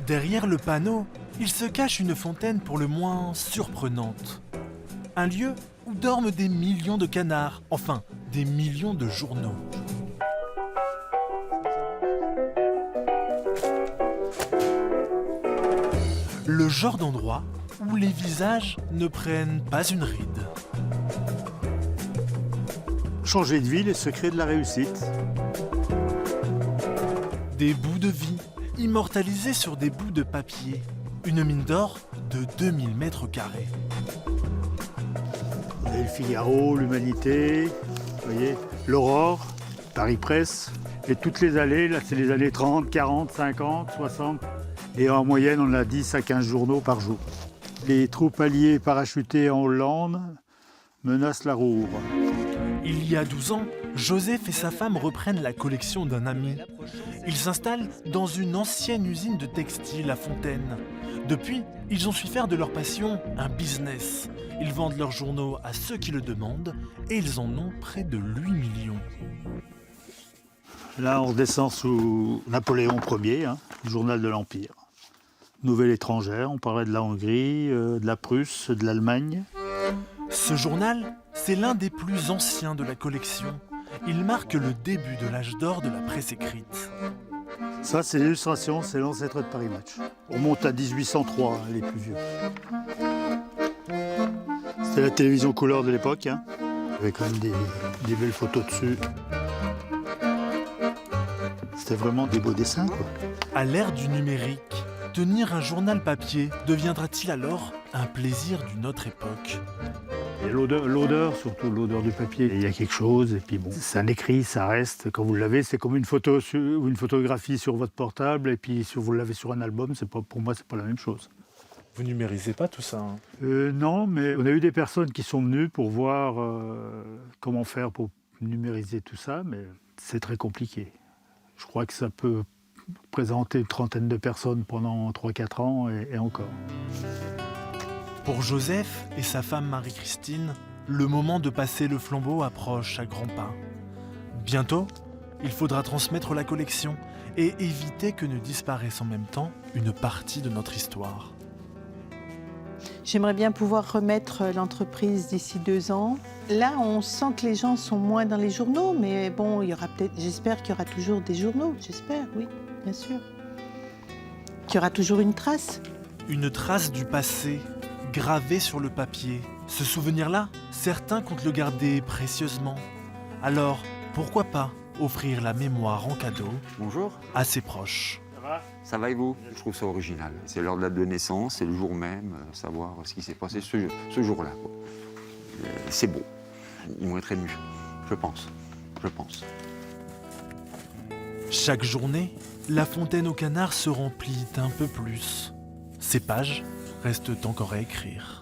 Derrière le panneau, il se cache une fontaine pour le moins surprenante. Un lieu où dorment des millions de canards, enfin, des millions de journaux. Le genre d'endroit où les visages ne prennent pas une ride. Changer de vie, les secrets de la réussite. Des bouts de vie, immortalisés sur des bouts de papier. Une mine d'or de 2000 mètres carrés. Vous avez le Figaro, l'Humanité, vous voyez, l'Aurore, Paris Presse. Et toutes les allées, là c'est les années 30, 40, 50, 60. Et en moyenne, on a 10 à 15 journaux par jour. Les troupes alliées parachutées en Hollande menacent la Roure. Il y a 12 ans, Joseph et sa femme reprennent la collection d'un ami. Ils s'installent dans une ancienne usine de textile à Fontaine. Depuis, ils ont su faire de leur passion un business. Ils vendent leurs journaux à ceux qui le demandent et ils en ont près de 8 millions. Là, on redescend sous Napoléon Ier, le journal de l'Empire. Nouvelle étrangère, on parlait de la Hongrie, de la Prusse, de l'Allemagne. Ce journal, c'est l'un des plus anciens de la collection. Il marque le début de l'âge d'or de la presse écrite. Ça, c'est l'illustration, c'est l'ancêtre de Paris Match. On monte à 1803, les plus vieux. C'était la télévision couleur de l'époque, avec quand même des belles photos dessus. C'était vraiment des beaux dessins, quoi. À l'ère du numérique, tenir un journal papier deviendra-t-il alors un plaisir d'une autre époque ? Il y a l'odeur, surtout l'odeur du papier. Il y a quelque chose, et puis bon, c'est un écrit, ça reste. Quand vous l'avez, c'est comme une photo ou une photographie sur votre portable, et puis si vous l'avez sur un album, pour moi, c'est pas la même chose. Vous numérisez pas tout ça, Non, mais on a eu des personnes qui sont venues pour voir comment faire pour numériser tout ça, mais c'est très compliqué. Je crois que ça peut présenter une trentaine de personnes pendant 3-4 ans et encore. Pour Joseph et sa femme Marie-Christine, le moment de passer le flambeau approche à grands pas. Bientôt, il faudra transmettre la collection et éviter que ne disparaisse en même temps une partie de notre histoire. J'aimerais bien pouvoir remettre l'entreprise d'ici 2 ans. Là, on sent que les gens sont moins dans les journaux, mais bon, j'espère qu'il y aura toujours des journaux. J'espère, oui, bien sûr. Qu'il y aura toujours une trace. Une trace du passé, gravée sur le papier. Ce souvenir-là, certains comptent le garder précieusement. Alors, pourquoi pas offrir la mémoire en cadeau Bonjour. à ses proches ? Ça va et vous? Je trouve ça original. C'est leur date de naissance, c'est le jour même, savoir ce qui s'est passé ce jour-là. C'est beau. Ils vont être émus, je pense. Chaque journée, la fontaine au canard se remplit un peu plus. Ces pages restent encore à écrire.